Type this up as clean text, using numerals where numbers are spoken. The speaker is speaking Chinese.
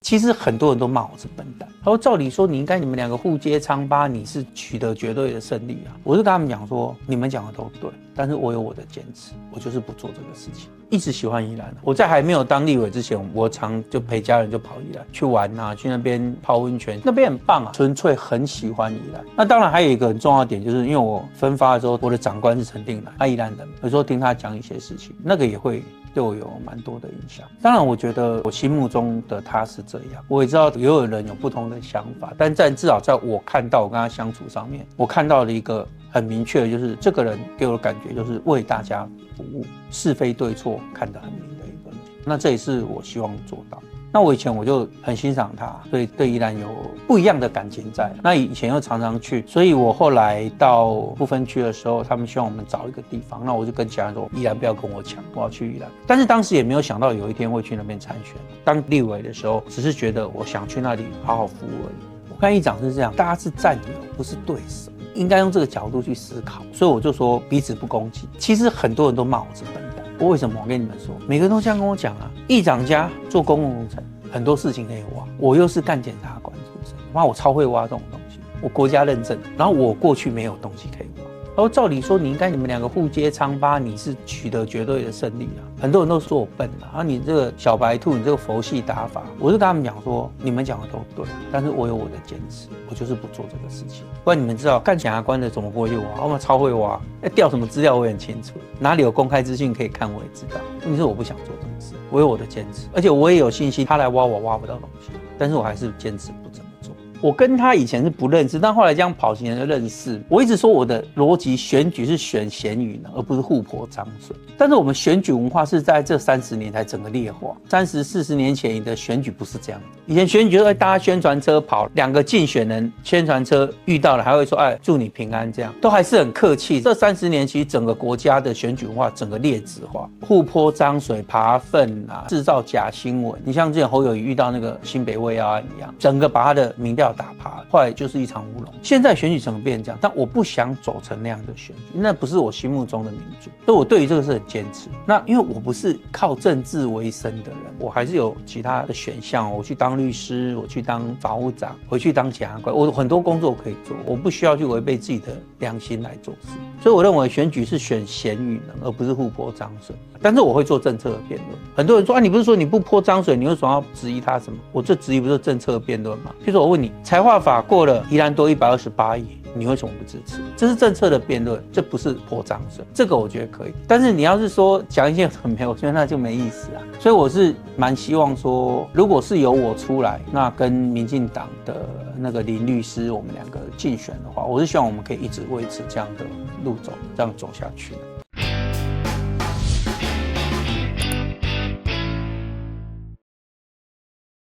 其实很多人都骂我是笨蛋，他说照理说你们两个互揭疮疤，你是取得绝对的胜利啊。我就跟他们讲说，你们讲的都对，但是我有我的坚持，我就是不做这个事情。一直喜欢宜兰，我在还没有当立委之前，我常就陪家人就跑宜兰去玩啊，去那边泡温泉，那边很棒啊，纯粹很喜欢宜兰。那当然还有一个很重要的点，就是因为我分发的时候，我的长官是陈定南，他宜兰人，有时候听他讲一些事情，那个也会对我有蛮多的影响。当然我觉得我心目中的他是这样，我也知道也有人有不同的想法，但至少在我看到我跟他相处上面，我看到了一个很明确的，就是这个人给我的感觉就是为大家服务，是非对错看得很明的一个人。那这也是我希望做到。那我以前我就很欣赏他，所以对宜兰有不一样的感情在。那以前又常常去，所以我后来到不分区的时候，他们希望我们找一个地方，那我就跟家人说，宜兰不要跟我抢，我要去宜兰。但是当时也没有想到有一天会去那边参选。当立委的时候，只是觉得我想去那里好好服务而已。我看议长是这样，大家是战友，不是对手，应该用这个角度去思考。所以我就说彼此不攻击。其实很多人都骂我是笨蛋。我为什么？我跟你们说，每个人都这样跟我讲啊。议长家做公共工程，很多事情可以挖。我又是干检察官出身，妈，我超会挖这种东西，我国家认证。然后我过去没有东西可以挖。然后照理说，你们两个互揭疮疤，你是取得绝对的胜利啊。很多人都说我笨啊，然后你这个小白兔，你这个佛系打法，我就跟他们讲说，你们讲的都对，但是我有我的坚持，我就是不做这个事情。不然你们知道干检察官的怎么不会去挖？我们超会挖，调什么资料我也很清楚，哪里有公开资讯可以看我也知道。问题是我不想做这个事，我有我的坚持，而且我也有信心，他来挖我挖不到东西，但是我还是坚持不这么做。我跟他以前是不认识，但后来这样跑几年就认识。我一直说我的逻辑，选举是选贤与能，而不是互泼脏水。但是我们选举文化是在这30年才整个劣化。30、40年前的选举不是这样的。以前选举就会搭宣传车跑，两个竞选人宣传车遇到了还会说，哎，祝你平安，这样都还是很客气。这30年其实整个国家的选举文化整个劣质化，互泼脏水、扒粪啊，制造假新闻。你像之前侯友宜遇到那个新北卫药案一样，整个把他的民调打趴，后来就是一场乌龙。现在选举整个变成这样，但我不想走成那样的选举，那不是我心目中的民主，所以我对于这个是很坚持。那因为我不是靠政治为生的人，我还是有其他的选项，我去当律师，我去当法务长，我去当检察官，我很多工作可以做，我不需要去违背自己的良心来做事。所以我认为选举是选贤与能，而不是互泼脏水。但是我会做政策的辩论。很多人说啊，你不是说你不泼脏水，你为什么要质疑他什么？我这质疑不是政策的辩论吗？譬如说我问你，财划法过了，宜兰多128亿，你为什么不支持？这是政策的辩论，这不是泼脏水。这个我觉得可以。但是你要是说讲一些很没有，我觉得那就没意思啊。所以我是蛮希望说，如果是由我出来，那跟民进党的那个林律师我们两个竞选的话，我是希望我们可以一直维持这样的路走，这样走下去的。